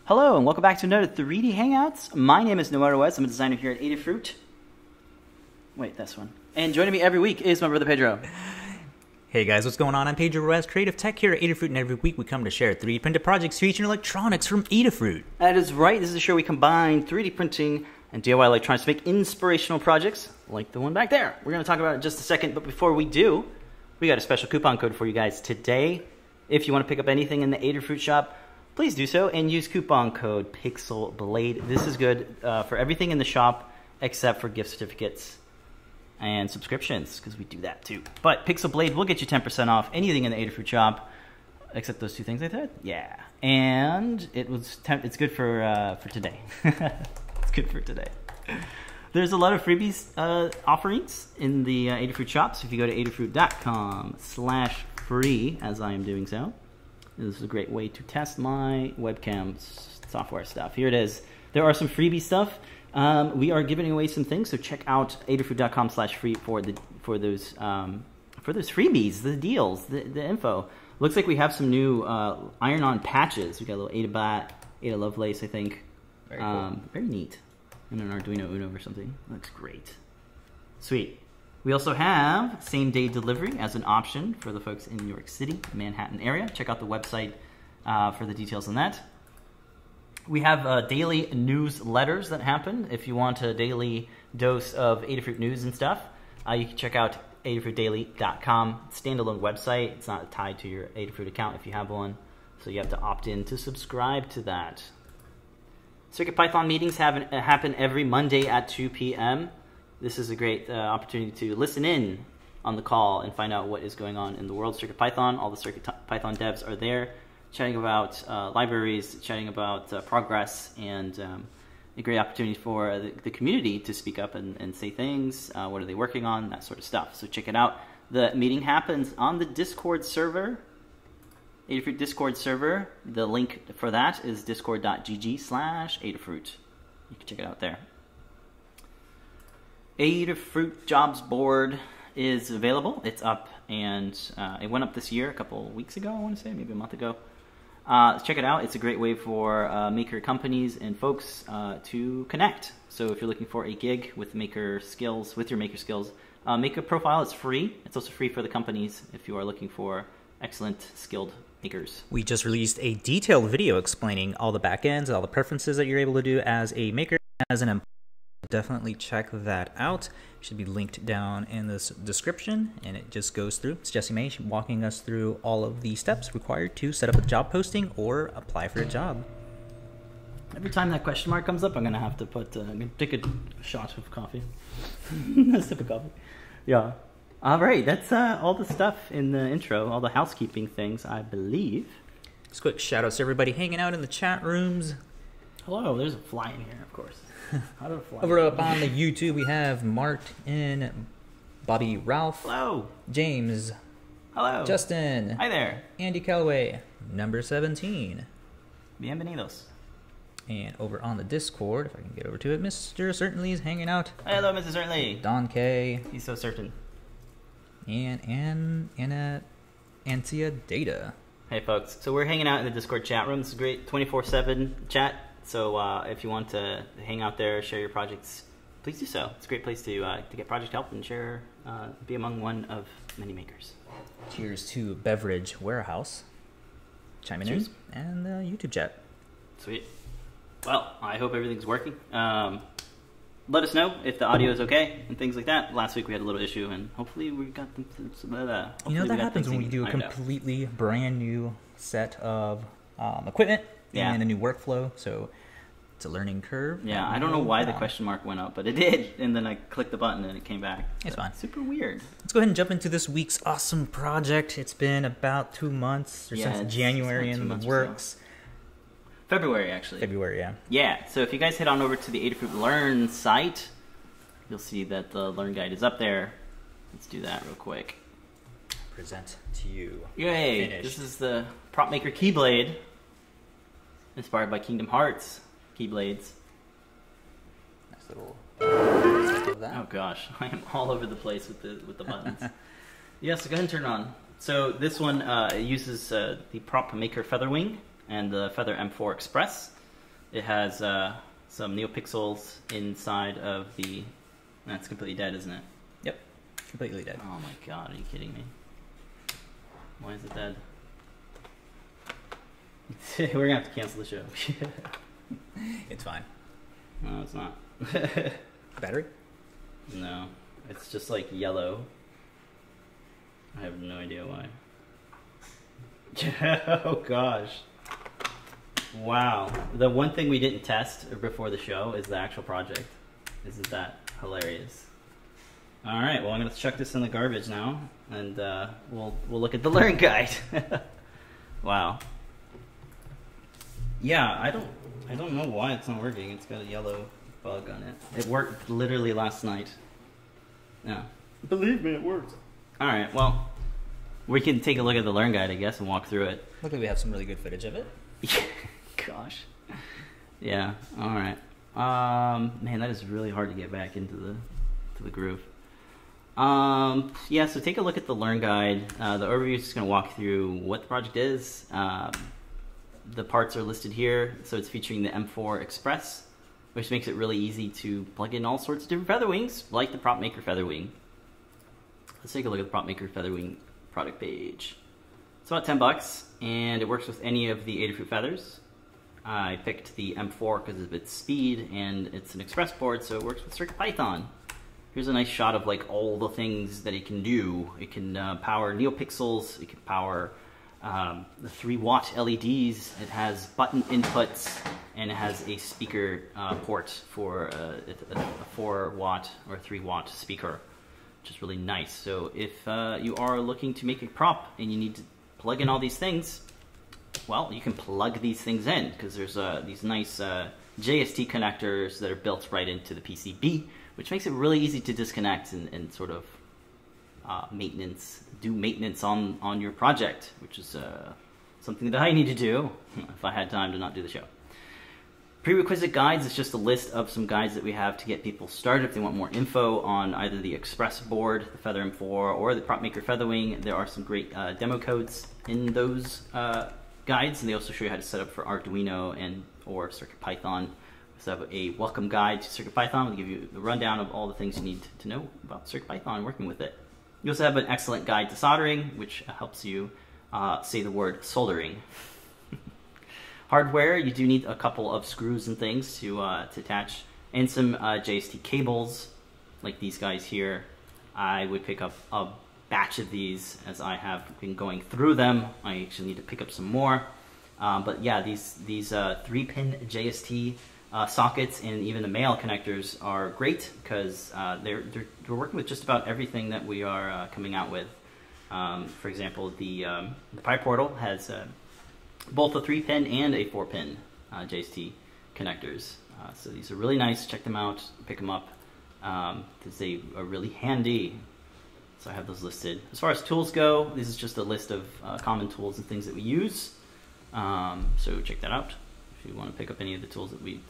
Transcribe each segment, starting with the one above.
Hello and welcome back to another 3D Hangouts. My name is Noah. I'm a designer here at Adafruit. Wait, that's one. And joining me every week is my brother Pedro. Hey guys, what's going on? I'm Pedro Ruiz, creative tech here at Adafruit, and every week we come to share 3D printed projects featuring electronics from Adafruit. That is right. This is a show we combine 3D printing and DIY electronics to make inspirational projects like the one back there. We're going to talk about it in just a second, but before we do, we got a special coupon code for you guys today. If you want to pick up anything in the Adafruit shop, please do so and use coupon code PixelBlade. This is good for everything in the shop except for gift certificates and subscriptions, because we do that too. But PixelBlade will get you 10% off anything in the Adafruit shop except those two things I said. Yeah, and it's good for today. It's good for today. There's a lot of freebies offerings in the Adafruit shop. So if you go to adafruit.com/free, as I am doing so. This is a great way to test my webcam software stuff. Here it is. There are some freebie stuff. We are giving away some things, so check out adafruit.com/free for those freebies, the deals, the info. Looks like we have some new iron-on patches. We got a little Ada Lovelace, I think. Very cool. Very neat. And an Arduino Uno or something. Looks great. Sweet. We also have same-day delivery as an option for the folks in New York City, Manhattan area. Check out the website for the details on that. We have daily newsletters that happen. If you want a daily dose of Adafruit news and stuff, you can check out adafruitdaily.com. Standalone website. It's not tied to your Adafruit account if you have one, so you have to opt in to subscribe to that. CircuitPython meetings happen every Monday at 2 p.m. This is a great opportunity to listen in on the call and find out what is going on in the world of CircuitPython. All the CircuitPython devs are there, chatting about libraries, chatting about progress, and a great opportunity for the community to speak up and say things. What are they working on? That sort of stuff. So check it out. The meeting happens on the Discord server, Adafruit Discord server. The link for that is discord.gg/Adafruit. You can check it out there. Adafruit jobs board is available. It's up, and it went up this year a couple weeks ago, I want to say, maybe a month ago. Check it out. It's a great way for maker companies and folks to connect. So if you're looking for a gig with maker skills, make a profile. It's free. It's also free for the companies if you are looking for excellent, skilled makers. We just released a detailed video explaining all the backends, all the preferences that you're able to do as a maker, as an employee. Definitely check that out. It should be linked down in this description, and it just goes through. It's Jessie May walking us through all of the steps required to set up a job posting or apply for a job. Every time that question mark comes up, I'm gonna have to take a shot of coffee. A sip of coffee. Yeah. All right, that's all the stuff in the intro, all the housekeeping things, I believe. Just quick shout outs to everybody hanging out in the chat rooms. Hello, there's a fly in here, of course. How did a fly? Over up on the YouTube, we have Martin, Bobby Ralph. Hello. James. Hello. Justin. Hi there. Andy Calloway, number 17. Bienvenidos. And over on the Discord, if I can get over to it, Mr. Certainly is hanging out. Hello, Mr. Certainly. Don K. He's so certain. And Antia Data. Hey, folks. So we're hanging out in the Discord chat room. This is great 24/7 chat. So if you want to hang out there, share your projects, please do so. It's a great place to get project help and share, be among one of many makers. Cheers to Beverage Warehouse chiming Cheers. in, and the YouTube chat. Sweet. Well, I hope everything's working. Let us know if the audio is okay and things like that. Last week we had a little issue, and hopefully we got them. You know, that happens when we do a completely brand new set of equipment. Yeah. And a new workflow, so it's a learning curve. Yeah, I don't know why the question mark went up, but it did, and then I clicked the button and it came back. It's fine. Super weird. Let's go ahead and jump into this week's awesome project. It's been about 2 months, or since January in the works. February, actually. February, yeah. Yeah, so if you guys head on over to the Adafruit Learn site, you'll see that the Learn Guide is up there. Let's do that real quick. Present to you. Yay! Finished. This is the prop maker KeyBlade. Inspired by Kingdom Hearts KeyBlades. Nice little of that. Oh gosh, I am all over the place with the buttons. Yeah, so go ahead and turn it on. So this one uses the prop maker FeatherWing and the Feather M4 Express. It has some NeoPixels inside of the... That's completely dead, isn't it? Yep, completely dead. Oh my god, are you kidding me? Why is it dead? We're gonna have to cancel the show. It's fine. No, it's not. Battery? No, it's just like yellow. I have no idea why. Oh gosh. Wow. The one thing we didn't test before the show is the actual project. Isn't that hilarious? All right, well I'm gonna chuck this in the garbage now, and we'll look at the learn guide. Wow. Yeah, I don't know why it's not working. It's got a yellow bug on it. It worked literally last night. Yeah. Believe me, it worked. All right, well, we can take a look at the learn guide, I guess, and walk through it. Look like we have some really good footage of it. Gosh. Yeah. All right. Man, that is really hard to get back into the groove. Yeah. So take a look at the learn guide. The overview is just going to walk through what the project is. The parts are listed here. So it's featuring the M4 Express, which makes it really easy to plug in all sorts of different FeatherWings, like the Prop Maker FeatherWing. Let's take a look at the Prop Maker FeatherWing product page. It's about $10, and it works with any of the Adafruit feathers. I picked the M4 because of its speed, and it's an Express board, so it works with CircuitPython. Here's a nice shot of like all the things that it can do. It can power NeoPixels. It can power the 3-watt LEDs. It has button inputs, and it has a speaker port for a 4-watt or 3-watt speaker, which is really nice. So if you are looking to make a prop and you need to plug in all these things, well, you can plug these things in, because there's these nice JST connectors that are built right into the PCB, which makes it really easy to disconnect and sort of do maintenance on your project, which is something that I need to do if I had time to not do the show. Prerequisite guides is just a list of some guides that we have to get people started if they want more info on either the Express board, the Feather M4, or the Prop Maker FeatherWing. There are some great demo codes in those guides, and they also show you how to set up for Arduino and or CircuitPython. We have a welcome guide to CircuitPython. We'll give you the rundown of all the things you need to know about CircuitPython and working with it. You also have an excellent guide to soldering, which helps you say the word soldering. Hardware, you do need a couple of screws and things to attach, and some JST cables, like these guys here. I would pick up a batch of these as I have been going through them. I actually need to pick up some more. But yeah, these 3-pin JST sockets and even the male connectors are great, because they're working with just about everything that we are coming out with. For example, the PyPortal has both a 3-pin and a 4-pin JST connectors. So these are really nice. Check them out, pick them up, because they are really handy. So I have those listed. As far as tools go, this is just a list of common tools and things that we use. So check that out if you want to pick up any of the tools that we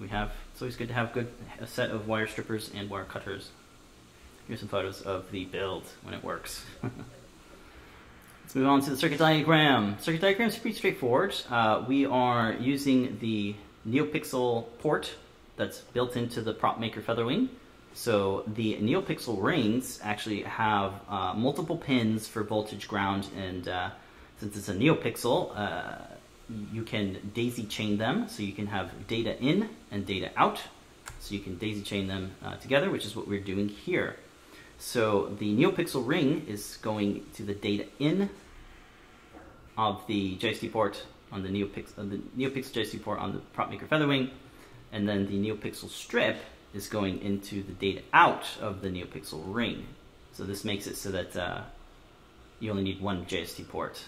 have. It's always good to have a set of wire strippers and wire cutters. Here's some photos of the build when it works. Let's move on to the circuit diagram. Circuit diagram is pretty straightforward. We are using the NeoPixel port that's built into the Prop Maker FeatherWing. So the NeoPixel rings actually have multiple pins for voltage, ground, and since it's a NeoPixel, you can daisy chain them. So you can have data in and data out. So you can daisy chain them together, which is what we're doing here. So the NeoPixel ring is going to the data in of the JST port on the NeoPixel JST port on the Prop Maker FeatherWing, and then the NeoPixel strip is going into the data out of the NeoPixel ring. So this makes it so that you only need one JST port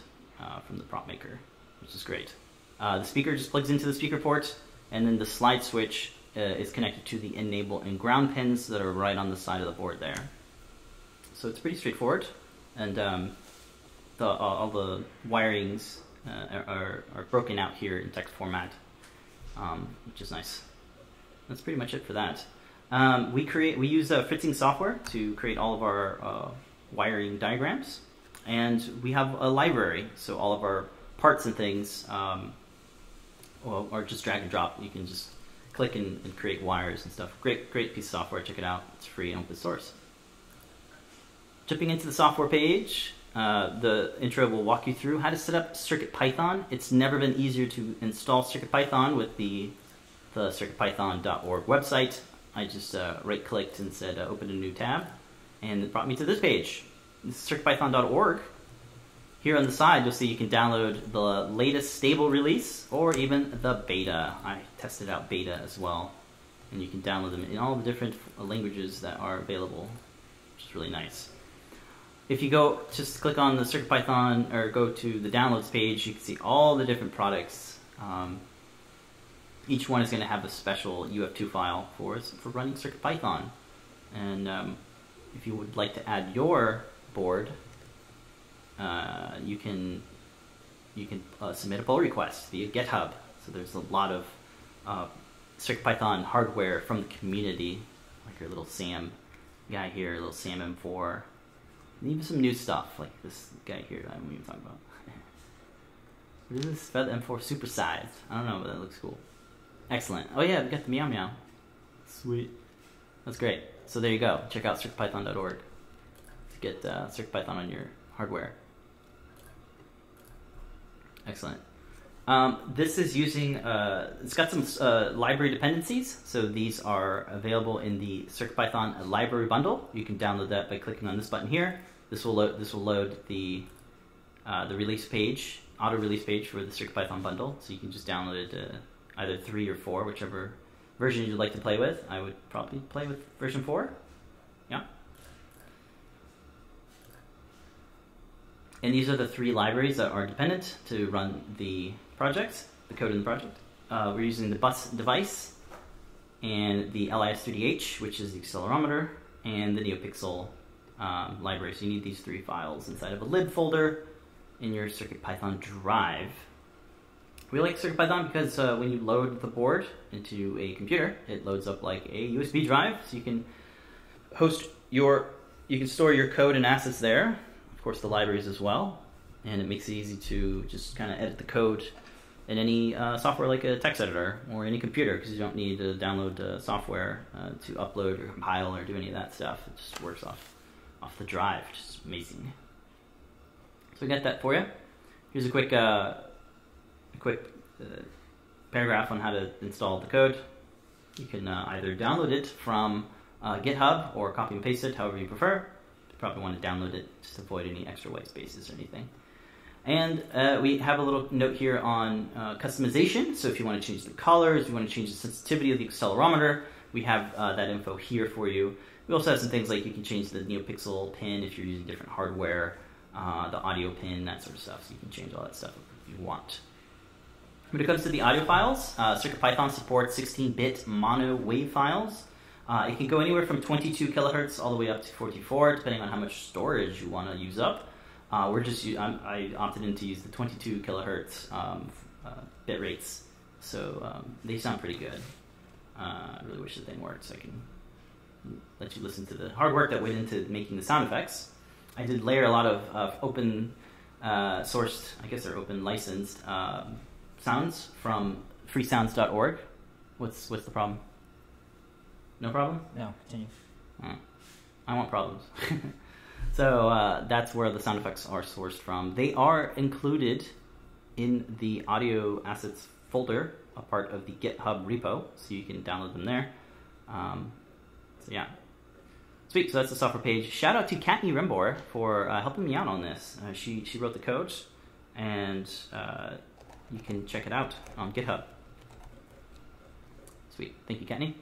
from the Prop Maker, which is great. The speaker just plugs into the speaker port, and then the slide switch is connected to the enable and ground pins that are right on the side of the board there. So it's pretty straightforward, and all the wirings are broken out here in text format, which is nice. That's pretty much it for that. We use Fritzing software to create all of our wiring diagrams, and we have a library, so all of our parts and things or just drag and drop. You can just click and create wires and stuff. Great piece of software. Check it out. It's free and open source. Jumping into the software page, the intro will walk you through how to set up CircuitPython. It's never been easier to install CircuitPython with the circuitpython.org website. I just right-clicked and said open a new tab, and it brought me to this page. This is circuitpython.org. Here on the side, you'll see you can download the latest stable release or even the beta. I tested out beta as well, and you can download them in all the different languages that are available, which is really nice. If you go, just click on the CircuitPython or go to the downloads page, you can see all the different products. Each one is going to have a special UF2 file for running CircuitPython. And if you would like to add your board, you can submit a pull request via GitHub. So there's a lot of CircuitPython hardware from the community, like your little Sam guy here, little Sam M4. And even some new stuff, like this guy here that I won't even talk about. What is this? Feather M4 supersized. I don't know, but that looks cool. Excellent. Oh yeah, we got the meow meow. Sweet. That's great. So there you go. Check out circuitpython.org to get CircuitPython on your hardware. Excellent. This is using, it's got some library dependencies. So these are available in the CircuitPython library bundle. You can download that by clicking on this button here. This will load the release page, auto release page for the CircuitPython bundle. So you can just download it either 3 or 4, whichever version you'd like to play with. I would probably play with version 4. Yeah. And these are the 3 libraries that are dependent to run the project, the code in the project. We're using the bus device and the LIS3DH, which is the accelerometer, and the NeoPixel library. So you need these 3 files inside of a lib folder in your CircuitPython drive. We like CircuitPython because when you load the board into a computer, it loads up like a USB drive, so you can store your code and assets there. Of course, the libraries as well, and it makes it easy to just kind of edit the code in any software like a text editor or any computer, because you don't need to download software to upload or compile or do any of that stuff. It just works off the drive, which is amazing. So we got that for you. Here's a quick paragraph on how to install the code. You can either download it from GitHub or copy and paste it, however you prefer. You probably want to download it just to avoid any extra white spaces or anything. And we have a little note here on customization. So if you want to change the colors, if you want to change the sensitivity of the accelerometer, we have that info here for you. We also have some things like you can change the NeoPixel pin if you're using different hardware, the audio pin, that sort of stuff. So you can change all that stuff if you want. When it comes to the audio files, CircuitPython supports 16-bit mono wave files. It can go anywhere from 22 kilohertz all the way up to 44, depending on how much storage you want to use up. I opted in to use the 22 kilohertz bit rates, so they sound pretty good. I really wish the thing worked so I can let you listen to the hard work that went into making the sound effects. I did layer a lot of open sourced, I guess they're open licensed sounds from freesounds.org. What's the problem? No problem? No, continue. I want problems. So that's where the sound effects are sourced from. They are included in the audio assets folder, a part of the GitHub repo, so you can download them there. So yeah. Sweet, so that's the software page. Shout out to Katni Rimbor for helping me out on this. She wrote the code, and you can check it out on GitHub. Sweet, thank you, Katni.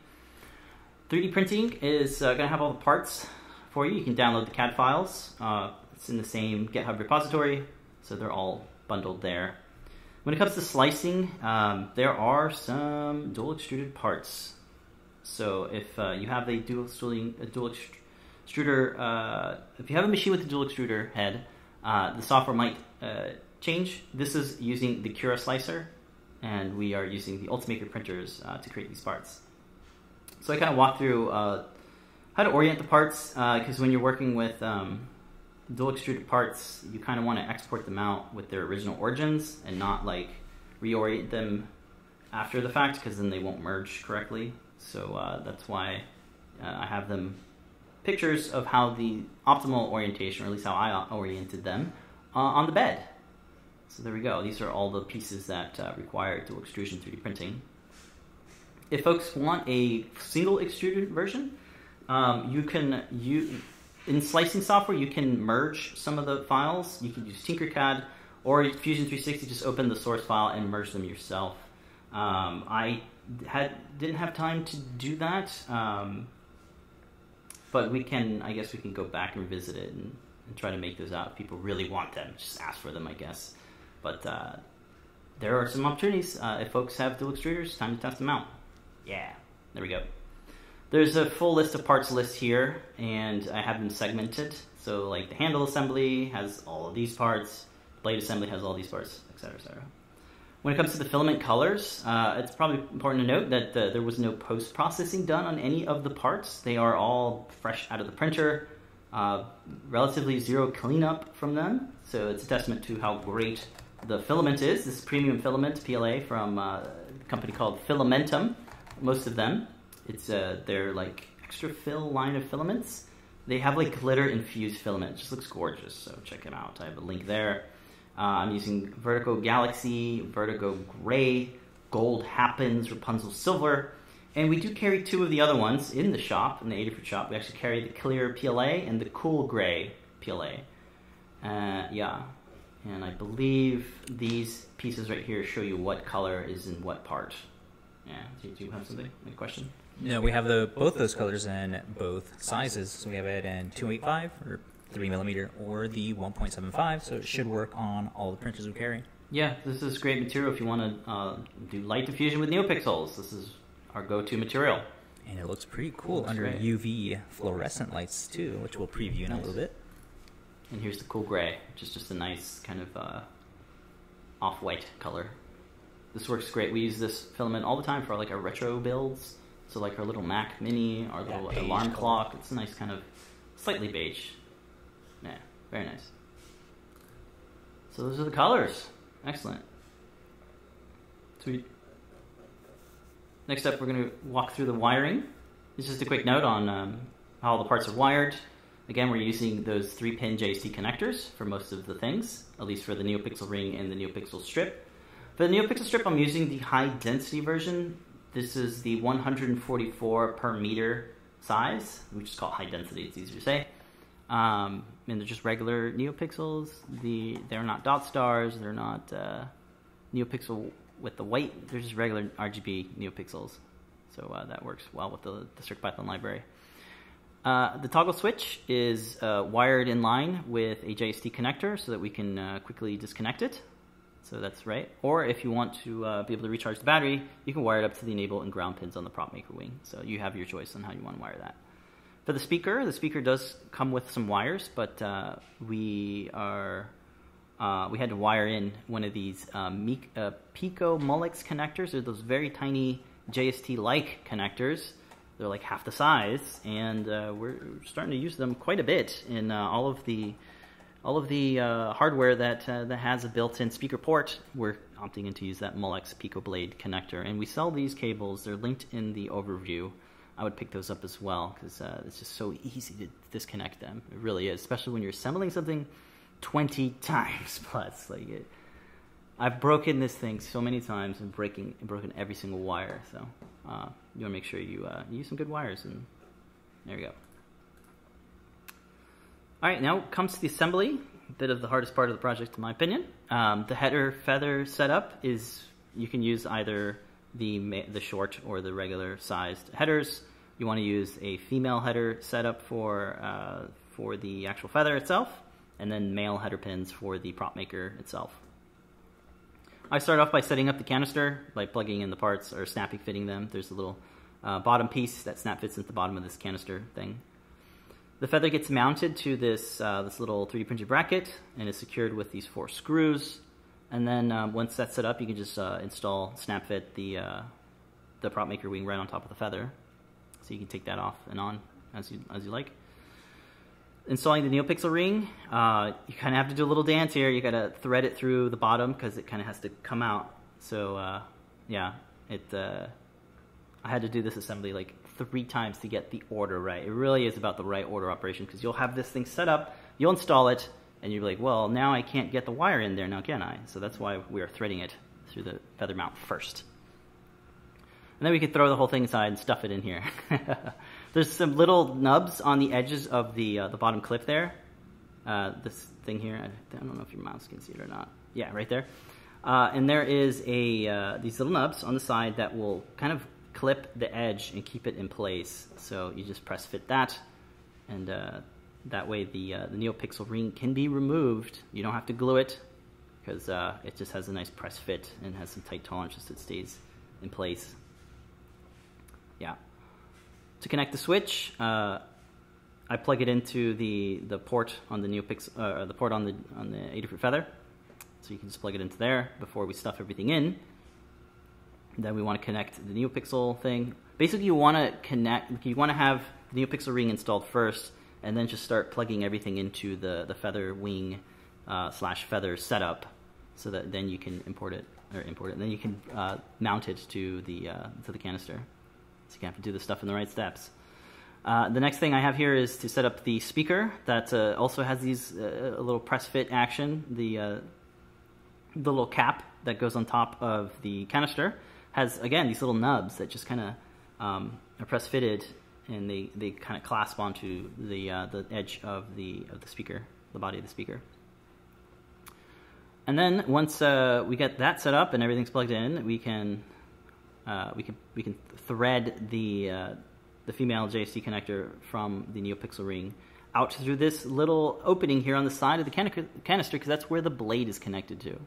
3D printing is going to have all the parts for you. You can download the CAD files. It's in the same GitHub repository, so they're all bundled there. When it comes to slicing, there are some dual extruded parts. So if you have a dual extruder, if you have a machine with a dual extruder head, the software might change. This is using the Cura slicer, and we are using the Ultimaker printers to create these parts. So I kind of walk through how to orient the parts, because when you're working with dual extruded parts, you kind of want to export them out with their original origins and not like reorient them after the fact, because then they won't merge correctly. So that's why I have them pictures of how the optimal orientation, or at least how I oriented them, on the bed. So there we go. These are all the pieces that require dual extrusion 3D printing. If folks want a single extruded version, in slicing software, you can merge some of the files. You can use Tinkercad or Fusion 360, just open the source file and merge them yourself. I didn't have time to do that, but I guess we can go back and revisit it and try to make those out if people really want them. Just ask for them, I guess. But there are some opportunities. If folks have dual extruders, time to test them out. Yeah, there we go. There's a full list of parts list here, and I have them segmented. So like the handle assembly has all of these parts, blade assembly has all these parts, etc., etc. When it comes to the filament colors, it's probably important to note that there was no post-processing done on any of the parts. They are all fresh out of the printer, relatively zero cleanup from them. So it's a testament to how great the filament is. This is premium filament, PLA, from a company called Filamentum. Most of them. It's their like extra fill line of filaments. They have like glitter infused filament. It just looks gorgeous, so check them out. I have a link there. I'm using Vertigo Galaxy, Vertigo Gray, Gold Happens, Rapunzel Silver, and we do carry two of the other ones in the shop, in the Adafruit shop. We actually carry the Clear PLA and the Cool Gray PLA. Yeah, and I believe these pieces right here show you what color is in what part. Yeah, do you have something? A question? No, we have both those colors in both sizes. So we have it in 285 or 3mm or the 1.75, so it should work on all the printers we carry. Yeah, this is great material if you want to do light diffusion with NeoPixels. This is our go-to material. And it looks pretty cool under great. UV fluorescent lights too, which we'll preview in a little bit. And here's the Cool Gray, which is just a nice kind of off-white color. This works great. We use this filament all the time for like our retro builds. So like our little Mac Mini, our little alarm clock. It's a nice kind of slightly beige. Yeah, very nice. So those are the colors. Excellent. Sweet. Next up, we're going to walk through the wiring. This is just a quick note on how all the parts are wired. Again, we're using those 3-pin JST connectors for most of the things, at least for the NeoPixel Ring and the NeoPixel Strip. For the NeoPixel Strip, I'm using the high-density version. This is the 144 per meter size. We just call it high-density. It's easier to say. And they're just regular NeoPixels. They're not dot stars. They're not NeoPixel with the white. They're just regular RGB NeoPixels. So that works well with the CircuitPython library. The toggle switch is wired in line with a JST connector so that we can quickly disconnect it. So that's right. Or if you want to be able to recharge the battery, you can wire it up to the enable and ground pins on the prop maker wing. So you have your choice on how you want to wire that. For the speaker does come with some wires, but we had to wire in one of these Pico Molex connectors. They're those very tiny JST-like connectors. They're like half the size, and we're starting to use them quite a bit in all of the hardware that has a built-in speaker port. We're opting in to use that Molex Pico Blade connector, and we sell these cables. They're linked in the overview. I would pick those up as well because it's just so easy to disconnect them. It really is, especially when you're assembling something 20 times plus. I've broken this thing so many times and broken every single wire. So you want to make sure you use some good wires, and there we go. All right, now comes to the assembly, a bit of the hardest part of the project in my opinion. The header feather setup is, you can use either the short or the regular sized headers. You want to use a female header setup for the actual feather itself, and then male header pins for the prop maker itself. I start off by setting up the canister by plugging in the parts or snapping fitting them. There's a little bottom piece that snap fits into the bottom of this canister thing. The feather gets mounted to this little 3D printed bracket and is secured with these 4 screws. And then once that's set up, you can just snap fit the prop maker wing right on top of the feather. So you can take that off and on as you like. Installing the NeoPixel Ring, you kind of have to do a little dance here. You got to thread it through the bottom because it kind of has to come out. So yeah, I had to do this assembly like 3 times to get the order right. It really is about the right order operation, because you'll have this thing set up, you'll install it, and you're like, well, now I can't get the wire in there, now can I? So that's why we are threading it through the feather mount first. And then we can throw the whole thing inside and stuff it in here. There's some little nubs on the edges of the bottom clip there. This thing here, I don't know if your mouse can see it or not. Yeah, right there. And there is these little nubs on the side that will kind of clip the edge and keep it in place. So you just press fit that, and that way the NeoPixel ring can be removed. You don't have to glue it, because it just has a nice press fit and has some tight tolerances so it stays in place. Yeah. To connect the switch, I plug it into the port on the NeoPixel, the port on the Adafruit Feather. So you can just plug it into there before we stuff everything in. Then we want to connect the NeoPixel thing. Basically, you want to have the NeoPixel ring installed first, and then just start plugging everything into the FeatherWing / Feather setup, so that then you can import it, and then you can mount it to the canister. So you can have to do the stuff in the right steps. The next thing I have here is to set up the speaker that also has these a little press fit action. The little cap that goes on top of the canister has, again, these little nubs that just kind of are press fitted, and they kind of clasp onto the edge of the speaker, the body of the speaker. And then once we get that set up and everything's plugged in, we can thread the female JST connector from the NeoPixel ring out through this little opening here on the side of the canister, because that's where the blade is connected to.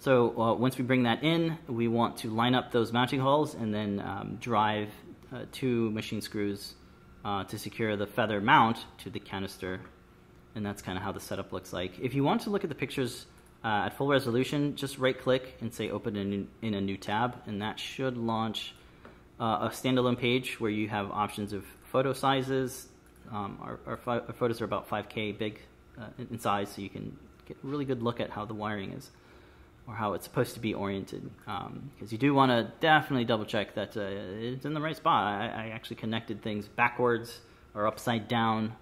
So once we bring that in, we want to line up those mounting holes and then drive 2 machine screws to secure the feather mount to the canister. And that's kind of how the setup looks like. If you want to look at the pictures at full resolution, just right-click and say Open in a new tab, and that should launch a standalone page where you have options of photo sizes. Our photos are about 5K big in size, so you can get a really good look at how the wiring is, or how it's supposed to be oriented. Because you do want to definitely double-check that it's in the right spot. I actually connected things backwards or upside down,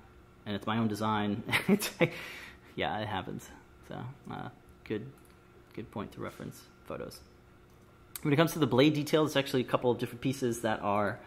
and it's my own design. Yeah, it happens. So good point to reference photos. When it comes to the blade detail, there's actually a couple of different pieces that are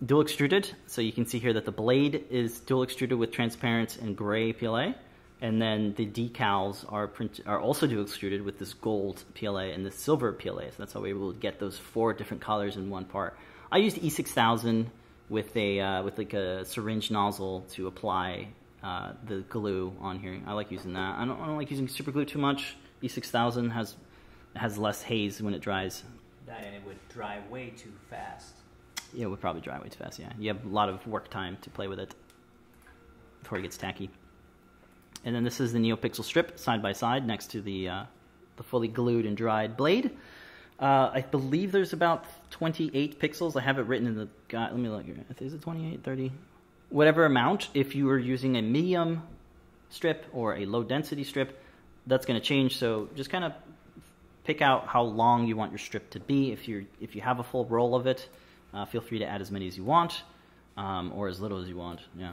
dual extruded. So you can see here that the blade is dual extruded with transparent and gray PLA, and then the decals are also dual extruded with this gold PLA and this silver PLA. So that's how we're able to get those 4 different colors in one part. I used E6000 with like a syringe nozzle to apply the glue on here. I like using that. I don't like using super glue too much. E6000 has less haze when it dries. That, and it would dry way too fast. Yeah, it would probably dry way too fast, yeah. You have a lot of work time to play with it before it gets tacky. And then this is the NeoPixel Strip side by side next to the fully glued and dried blade. I believe there's about 28 pixels. I have it written in the guide. Let me look here. Is it 28, 30? Whatever amount. If you were using a medium strip or a low density strip, that's going to change. So just kind of pick out how long you want your strip to be. If you have a full roll of it, feel free to add as many as you want, or as little as you want. Yeah,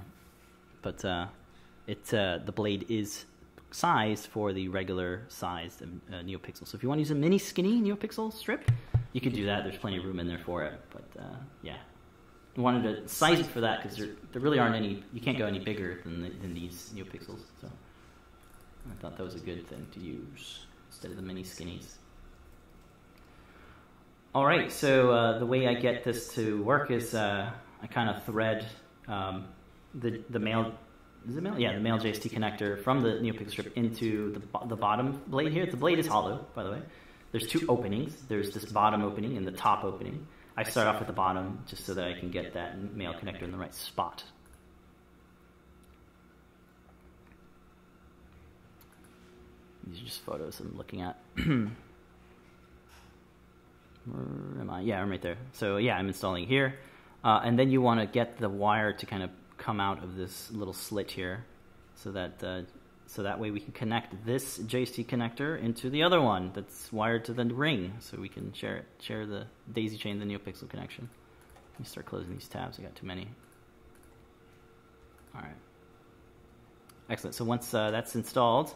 but the blade is sized for the regular sized NeoPixel. So if you want to use a mini skinny NeoPixel strip, you could do that. There's plenty of room in there for it. But yeah, I wanted to size it for that because there really aren't any. You can't go any bigger than these NeoPixels. So I thought that was a good thing to use instead of the mini skinnies. All right, so the way I get this to work is I kind of thread the male. Is it male? Yeah, the male JST connector from the NeoPixel strip into the bottom blade here. The blade is hollow, by the way. There's 2 openings. There's this bottom opening and the top opening. I start off with the bottom just so that I can get that male connector in the right spot. These are just photos I'm looking at. Where am I? Yeah, I'm right there. So yeah, I'm installing it here. And then you want to get the wire to kind of come out of this little slit here so that So that way we can connect this JST connector into the other one that's wired to the ring, so we can share the daisy chain, the NeoPixel connection. Let me start closing these tabs. I got too many. All right. Excellent. So once that's installed,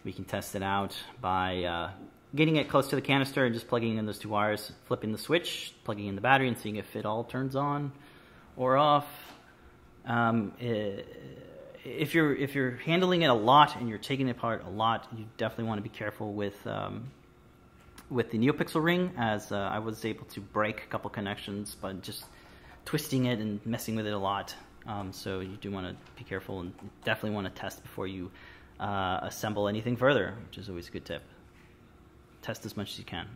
we can test it out by getting it close to the canister and just plugging in those two wires, flipping the switch, plugging in the battery, and seeing if it all turns on or off. If you're handling it a lot and you're taking it apart a lot, you definitely want to be careful with the NeoPixel Ring, as I was able to break a couple connections by just twisting it and messing with it a lot. So you do want to be careful and definitely want to test before you assemble anything further, which is always a good tip. Test as much as you can.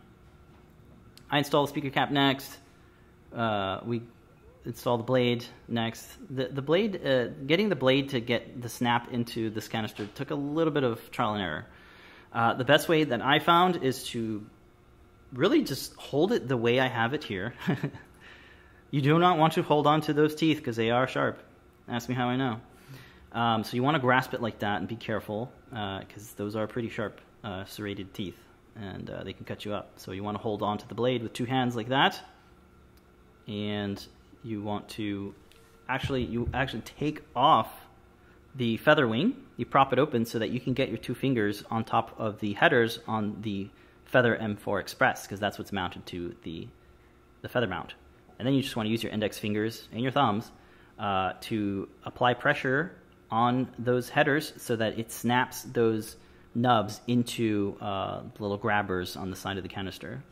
I install the speaker cap next. We install the blade next. The blade, getting the blade to get the snap into this canister took a little bit of trial and error. The best way that I found is to really just hold it the way I have it here. You do not want to hold on to those teeth because they are sharp. Ask me how I know. So you want to grasp it like that and be careful because those are pretty sharp serrated teeth, and they can cut you up. So you want to hold on to the blade with two hands like that, and you want to actually take off the FeatherWing. You prop it open so that you can get your two fingers on top of the headers on the Feather M4 Express, because that's what's mounted to the feather mount. And then you just want to use your index fingers and your thumbs to apply pressure on those headers so that it snaps those nubs into the little grabbers on the side of the canister.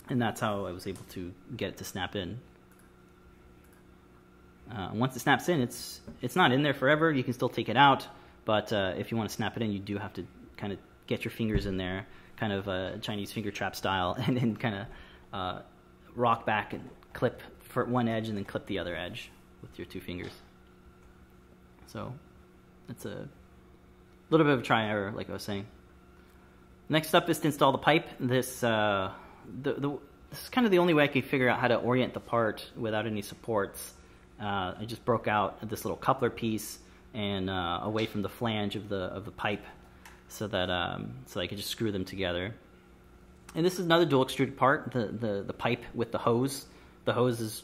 And that's how I was able to get it to snap in. Once it snaps in, it's not in there forever. You can still take it out, but if you want to snap it in, you do have to kind of get your fingers in there, kind of Chinese finger trap style, and then kind of rock back and clip for one edge and then clip the other edge with your two fingers. So it's a little bit of a try and error, like I was saying. Next up is to install the pipe. This is kind of the only way I could figure out how to orient the part without any supports. I just broke out this little coupler piece and away from the flange of the pipe, so that so I could just screw them together. And this is another dual extruded part, the pipe with the hose. The hose is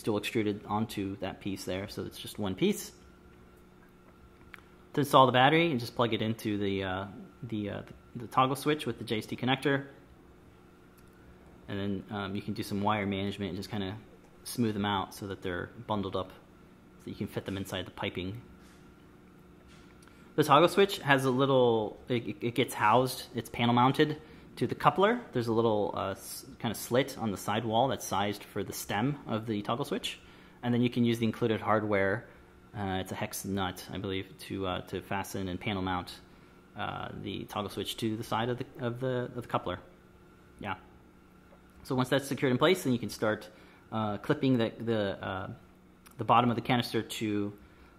dual extruded onto that piece there, so it's just one piece. To install the battery, you just plug it into the toggle switch with the JST connector, and then you can do some wire management and just kind of smooth them out so that they're bundled up so you can fit them inside the piping. The toggle switch has a little, it gets housed, it's panel mounted to the coupler. There's a little kind of slit on the side wall that's sized for the stem of the toggle switch, and then you can use the included hardware. It's a hex nut, I believe, to fasten and panel mount the toggle switch to the side of the coupler. Yeah. So once that's secured in place, then you can start clipping the bottom of the canister to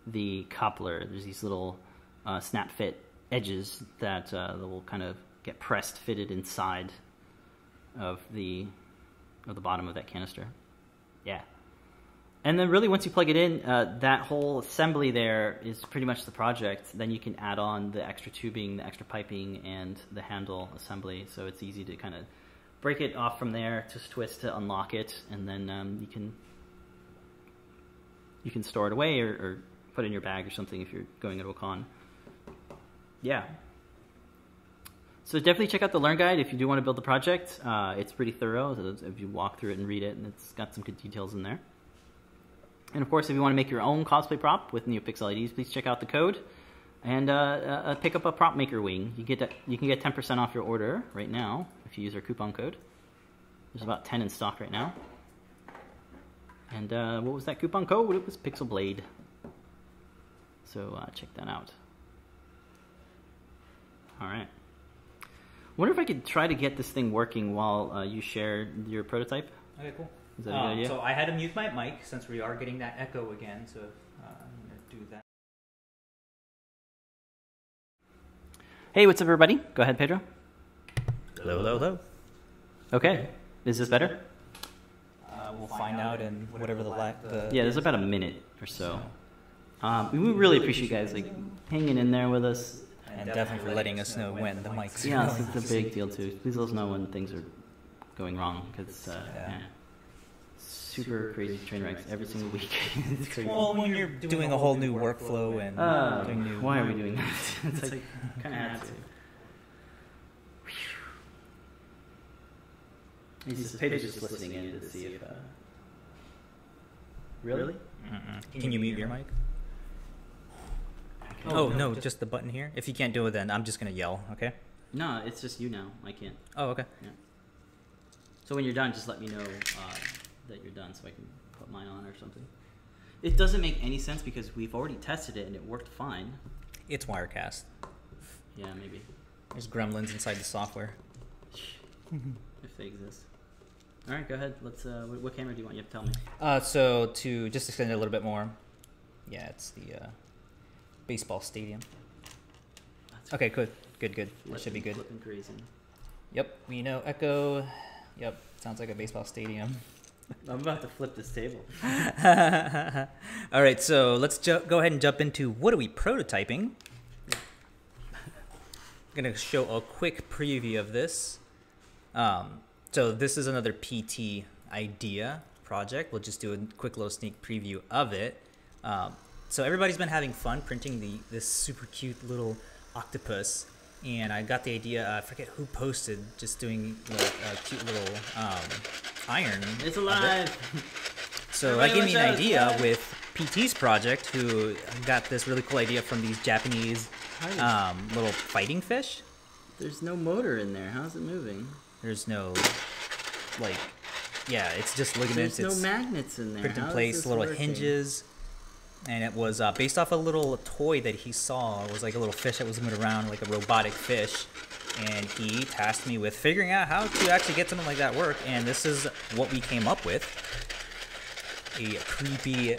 the coupler. There's these little snap fit edges that will kind of get pressed, fitted inside of the bottom of that canister. Yeah. And then really once you plug it in, that whole assembly there is pretty much the project. Then you can add on the extra tubing, the extra piping, and the handle assembly. So it's easy to kind of break it off from there, just twist to unlock it, and then you can store it away or put it in your bag or something if you're going to a con. Yeah. So definitely check out the Learn Guide if you do want to build the project. It's pretty thorough, so if you walk through it and read it, and it's got some good details in there. And of course, if you want to make your own cosplay prop with NeoPixel IDs, please check out the code and pick up a prop maker wing. You can get 10% off your order right now if you use our coupon code. There's about 10 in stock right now. And what was that coupon code? It was Pixel Blade. So check that out. All right. Wonder if I could try to get this thing working while you share your prototype. Okay, cool. Is that a good idea? So I had to mute my mic since we are getting that echo again, so I'm going to do that. Hey, what's up, everybody? Go ahead, Pedro. Hello, hello, hello. Okay. Is this better? We'll find out in whatever the Yeah, there's about a minute or so. We really appreciate you guys like hanging in there with us. And definitely for letting us know when the mics. Yeah, it's a big deal too. Please let us know when things are going wrong because super crazy train wrecks every single week. It's crazy. Well, when you're doing a whole new workflow and doing new. Why are we doing that? It's like kind of had to. Pedro's just listening in to see if. Really? Can you mute your mic? Oh, no, just the button here. If you can't do it, then I'm just going to yell, okay? No, it's just you now. I can't. Oh, okay. Yeah. So when you're done, just let me know that you're done so I can put mine on or something. It doesn't make any sense because we've already tested it and it worked fine. It's Wirecast. Yeah, maybe. There's gremlins inside the software. If they exist. All right, go ahead. Let's. What camera do you want? You have to tell me. So to just extend it a little bit more, yeah, it's the baseball stadium. Okay, good. That should be good. Flipping crazy. Yep, we know echo. Yep, sounds like a baseball stadium. I'm about to flip this table. All right, so let's go ahead and jump into what are we prototyping. I'm gonna show a quick preview of this. So this is another PT idea project. We'll just do a quick little sneak preview of it. So everybody's been having fun printing this super cute little octopus, and I got the idea. I forget who posted, just doing like a cute little iron. It's alive. So that gave me an idea with PT's project, who got this really cool idea from these Japanese little fighting fish. There's no motor in there. How's it moving? There's no, like, yeah, it's just ligaments. There's no magnets in there. Put in place, little hinges. And it was based off a little toy that he saw. It was like a little fish that was moving around, like a robotic fish. And he tasked me with figuring out how to actually get something like that work. And this is what we came up with. A creepy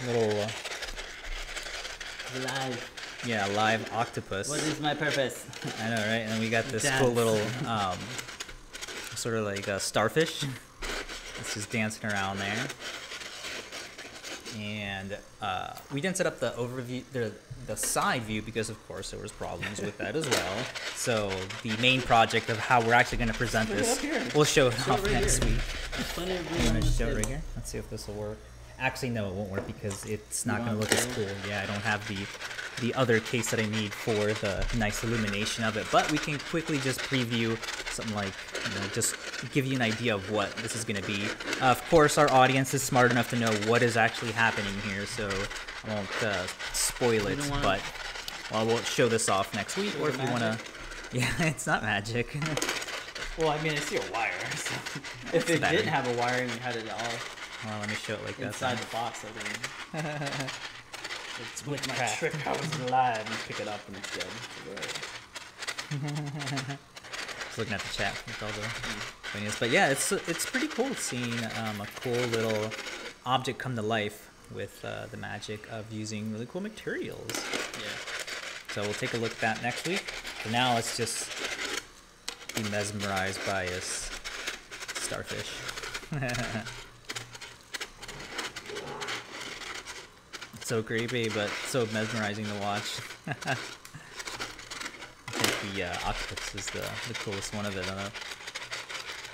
little... live octopus. What is my purpose? I know, right? And we got this cool little, sort of like a starfish. It's just dancing around there. And we didn't set up the overview, the side view, because of course there was problems with that as well. So the main project of how we're actually going to present this, we'll show it off next week. You want to show it right here? Let's see if this will work. Actually, no, it won't work because it's not going to look as cool. Yeah, I don't have the other case that I need for the nice illumination of it. But we can quickly just preview something like, just give you an idea of what this is going to be. Of course, our audience is smart enough to know what is actually happening here, so I won't spoil it. But we'll show this off next week, or if you want to... Yeah, it's not magic. Well, I mean, I see a wire. So if it didn't have a wire and you had it all... Well, let me show it like that. Inside the box, I think. It's with my trick. I was alive. You pick it up and it's dead. Just looking at the chat with all the funniness. But yeah, it's pretty cool seeing a cool little object come to life with the magic of using really cool materials. Yeah. So we'll take a look at that next week. For now, let's just be mesmerized by this starfish. So creepy, but so mesmerizing to watch. I think the octopus is the coolest one of it.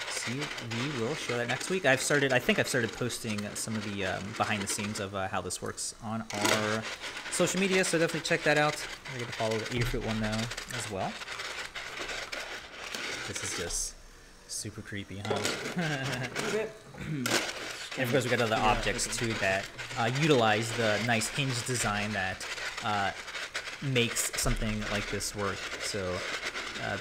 So we will show that next week. I think I've started posting some of the behind the scenes of how this works on our social media, so definitely check that out. We're going to follow the Adafruit one now as well. This is just super creepy, huh? And of course, we got other objects too that utilize the nice hinge design that makes something like this work. So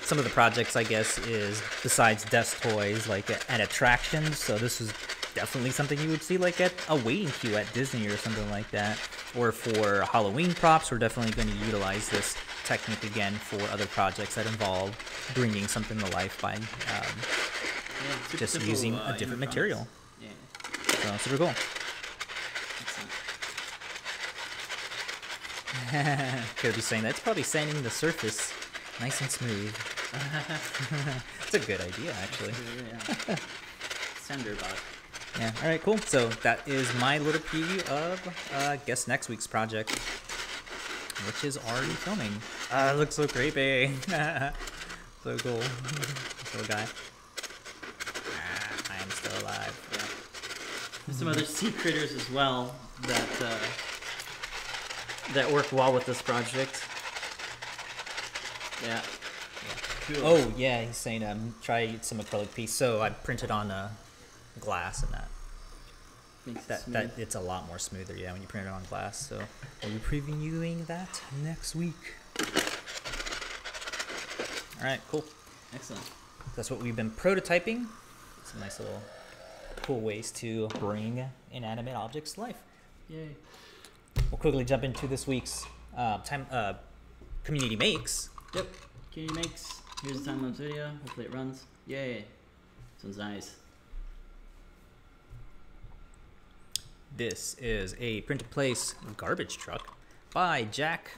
some of the projects, I guess, is besides desk toys, like at attractions. So this is definitely something you would see like at a waiting queue at Disney or something like that. Or for Halloween props, we're definitely going to utilize this technique again for other projects that involve bringing something to life by just using a different material. So super cool. Could be saying that it's probably sanding the surface nice and smooth. It's a good idea, actually. Senderbot. Yeah. All right. Cool. So that is my little preview of, I guess, next week's project. which is already filming. It looks so creepy. So cool. This little guy. I am still alive. Yeah. There's some other sea critters as well that work well with this project. Yeah. Cool. Oh yeah, he's saying try some acrylic piece. So I printed on glass and that. Makes that it's a lot more smoother, yeah, when you print it on glass. So we'll be previewing that next week. All right, cool. Excellent. That's what we've been prototyping. Some nice little cool ways to bring inanimate objects to life. Yay. We'll quickly jump into this week's Community Makes. Yep. Community Makes. Here's the time-lapse video. Hopefully it runs. Yay. This one's nice. This is a print-to-place garbage truck by Jack,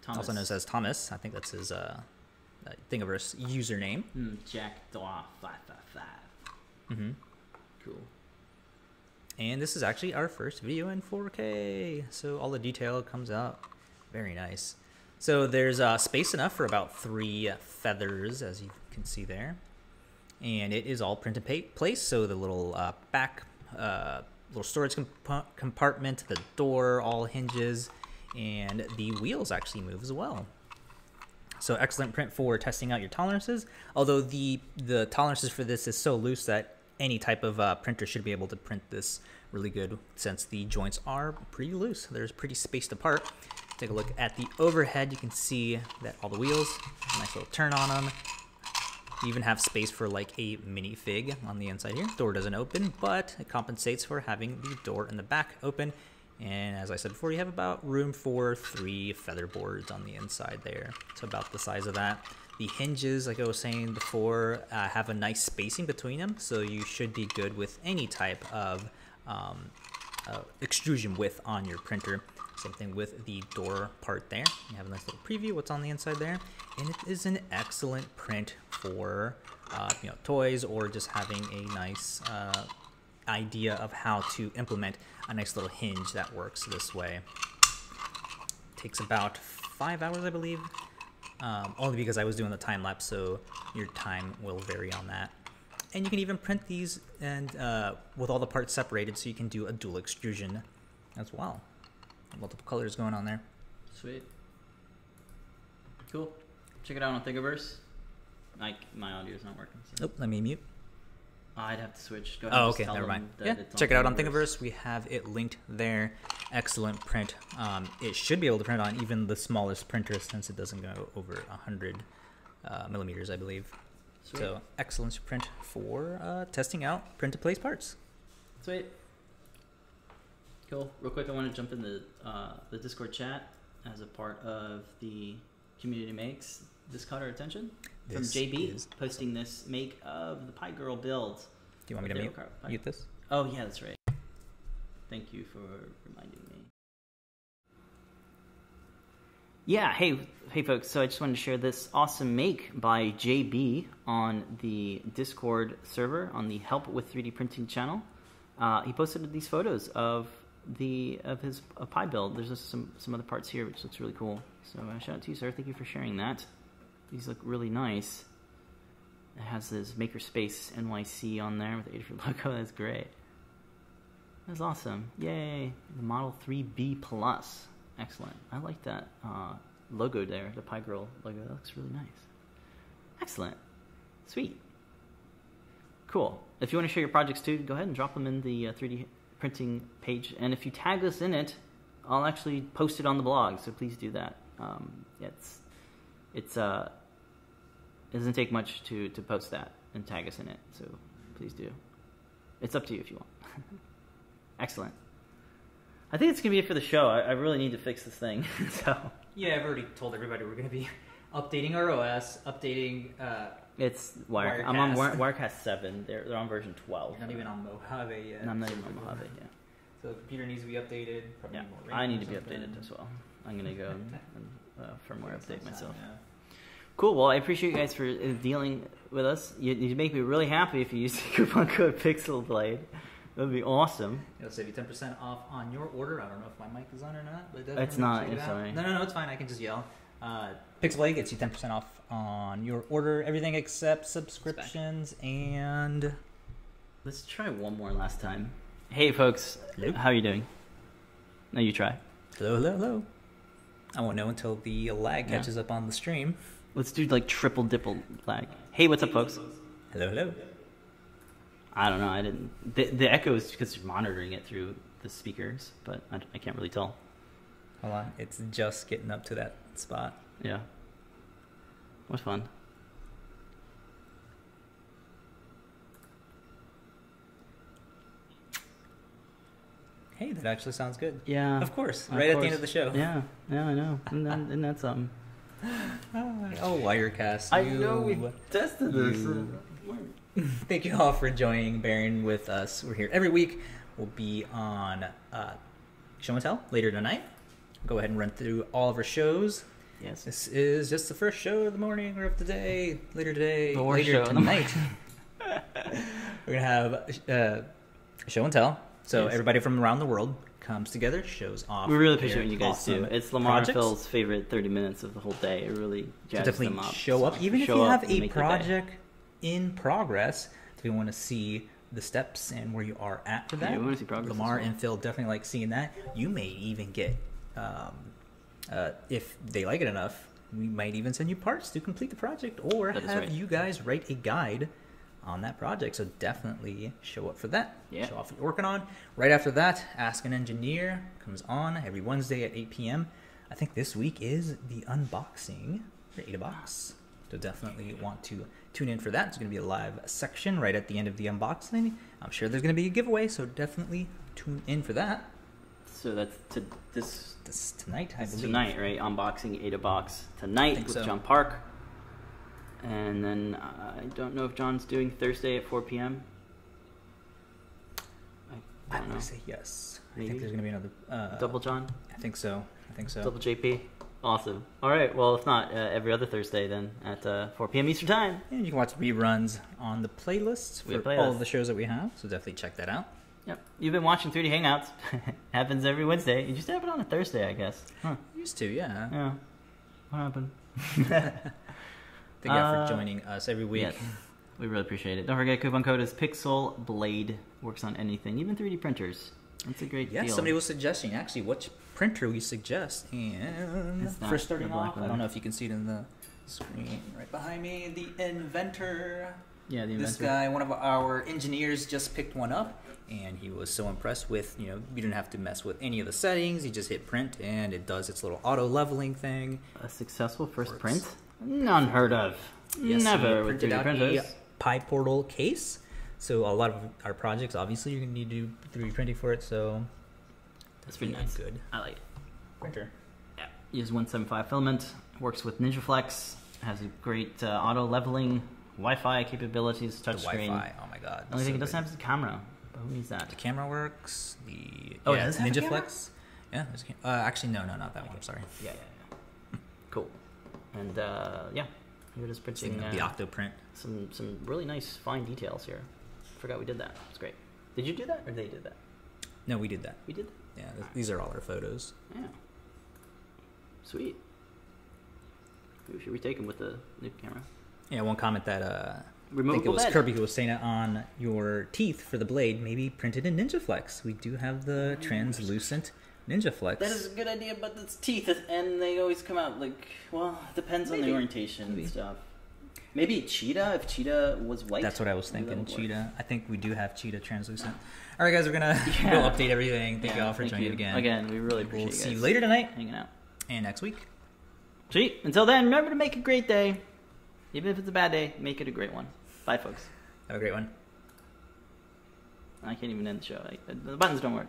Thomas. also known as Thomas. I think that's his Thingiverse username. Jack Daw 555. Mm-hmm. Cool. And this is actually our first video in 4K, so all the detail comes out very nice. So there's space enough for about 3 feathers, as you can see there, and it is all print-to-place. So the little back. Little storage compartment, the door all hinges, and the wheels actually move as well. So excellent print for testing out your tolerances, although the tolerances for this is so loose that any type of printer should be able to print this really good, since the joints are pretty loose. They're pretty spaced apart. Take a look at the overhead. You can see that all the wheels, nice little turn on them. You even have space for like a minifig on the inside here. Door doesn't open, but it compensates for having the door in the back open. And as I said before, you have about room for 3 feather boards on the inside there. It's about the size of that. The hinges, like I was saying before, have a nice spacing between them, so you should be good with any type of extrusion width on your printer. Same thing with the door part there. You have a nice little preview what's on the inside there, and it is an excellent print for toys, or just having a nice idea of how to implement a nice little hinge that works this way. Takes about 5 hours, I believe, only because I was doing the time lapse, so your time will vary on that. And you can even print these and with all the parts separated, so you can do a dual extrusion as well. Multiple colors going on there. Sweet. Cool. Check it out on Thingiverse. My audio's not working. So. Oh, let me mute. I'd have to switch. Go ahead. Oh, okay, never mind. Yeah, check it out on Thingiverse. We have it linked there. Excellent print. It should be able to print on even the smallest printer, since it doesn't go over 100 millimeters, I believe. Sweet. So excellent print for testing out print-to-place parts. Sweet. Cool. Real quick, I want to jump in the Discord chat as a part of the Community Makes. This caught our attention from JB posting this make of the Pie Girl build. Do you want me to mute this? Oh yeah, that's right. Thank you for reminding me. Yeah, hey folks. So I just wanted to share this awesome make by JB on the Discord server on the Help with 3D Printing channel. He posted these photos of his pie build. There's just some other parts here, which looks really cool. So shout out to you, sir. Thank you for sharing that. These look really nice. It has this Makerspace NYC on there with the Adafruit logo. That's great. That's awesome. Yay! The Model 3B Plus. Excellent. I like that logo there, the Pie Girl logo. That looks really nice. Excellent. Sweet. Cool. If you want to share your projects too, go ahead and drop them in the 3D printing page. And if you tag us in it, I'll actually post it on the blog. So please do that. It doesn't take much to post that and tag us in it. So please do. It's up to you if you want. Excellent. I think it's going to be it for the show. I really need to fix this thing. So yeah, I've already told everybody we're going to be updating our OS, updating... It's Wirecast. I'm on Wirecast 7. They're on version 12. You're not even on Mojave yet. No, I'm not even on Mojave, yeah. So the computer needs to be updated. Yeah, I need to be updated as well. I'm going to go and firmware update myself. Yeah. Cool. Well, I appreciate you guys for dealing with us. You make me really happy if you use the coupon code PixelBlade. That'd be awesome. It'll save you 10% off on your order. I don't know if my mic is on or not, but It's not. I'm sorry. No, it's fine. I can just yell. Pixelblade gets you 10% off on your order. Everything except subscriptions and... Let's try one more last time. Hey, folks. Hello? How are you doing? No, you try. Hello. I won't know until the lag catches up on the stream. Let's do like triple dipple lag. Hey, what's up, folks? Hello. I don't know. I didn't. The echo is because you're monitoring it through the speakers, but I can't really tell. Hold on. It's just getting up to that spot. Yeah. What's fun? Hey, that actually sounds good. Yeah. Of course. Right at the end of the show. Yeah, I know. Isn't that something? Oh, Wirecast. I know we tested this. Thank you all for bearing with us. We're here every week. We'll be on Show and Tell later tonight. Go ahead and run through all of our shows. Yes. This is just the first show of the morning or of the day. Later today. Or later show tonight. We're going to have Show and Tell. So everybody from around the world comes together, shows off. We really appreciate what you guys awesome do. It's Lamar and projects. Phil's favorite 30 minutes of the whole day. It really jazz them up. Show up. Even if Show you up have and a make their day. project in progress, if you want to see the steps and where you are at for that, Yeah, we want to see progress Lamar as well. and Phil definitely like seeing that. You may even get, if they like it enough, we might even send you parts to complete the project or That is have right. you guys write a guide on that project. So definitely show up for that. Yeah. Show off what you're working on. Right after that, Ask an Engineer comes on every Wednesday at 8 p.m. I think this week is the unboxing for AdaBox. So definitely want to tune in for that. It's going to be a live section right at the end of the unboxing. I'm sure there's going to be a giveaway, so definitely tune in for that. So that's This tonight, I believe. tonight, right? Unboxing AdaBox tonight with so. John Park. And then I don't know if John's doing Thursday at 4 p.m. I I'm don't know. going to say yes. I Maybe. think there's going to be another... Double John? I think so. Double JP? Awesome. All right. Well, if not, every other Thursday then at 4 p.m. Eastern Time. And you can watch reruns on the playlists We have for playlists. all of the shows that we have, so definitely check that out. Yep. You've been watching 3D Hangouts. Happens every Wednesday. You just have it on a Thursday, I guess. Huh. Used to, yeah. Yeah. What happened? Thank you all for joining us every week. Yes. We really appreciate it. Don't forget, coupon code is PixelBlade. Works on anything, even 3D printers. It's a great Yeah, deal. somebody was suggesting actually which printer we suggest. And It's not for starting the black off, I one. don't know if you can see it in the screen right behind me, the Inventor. Yeah, the This Inventor. guy, one of our engineers, just picked one up, and he was so impressed with, you didn't have to mess with any of the settings. You just hit print, and it does its little auto leveling thing. A successful first Works. print? Unheard of. Yes, Never he with printed 3D out printers. a PyPortal case. So a lot of our projects, obviously, you're going to need to do 3D printing for it. So That's pretty definitely nice. Good I like it. printer. Yeah. Use 175 filament. Works with NinjaFlex. Has a great auto leveling, Wi-Fi capabilities, The touchscreen. Wi-Fi. Oh my God. The only thing so it doesn't good. have is the camera. But who needs that? The camera works. The Oh, it does have a Ninja camera? Flex. Yeah, there's a actually no, not that one. I'm sorry. Yeah. Cool. And yeah, you're just printing The Octoprint. some really nice fine details here. Forgot we did that. It's great. Did you do that or they did that? No, we did that. We did. Yeah, these are all our photos. Yeah. Sweet. Maybe we should retake them with the new camera. Yeah, one comment that I think it Removable was bed. Kirby who was saying it on your teeth for the blade, maybe printed in NinjaFlex. We do have the translucent NinjaFlex. That is a good idea, but it's teeth, and they always come out like, well, it depends on the Maybe. orientation Maybe. and stuff. Maybe Cheetah, if Cheetah was white. That's what I was maybe thinking. that'll work. Cheetah. I think we do have Cheetah translucent. All right, guys, we're gonna Yeah. go update everything. Thank you Yeah, all for thank joining you. again. Again, we really appreciate We'll you see you guys later tonight hanging out. and next week. Sweet. Until then, remember to make a great day. Even if it's a bad day, make it a great one. Bye, folks. Have a great one. I can't even end the show. The buttons don't work.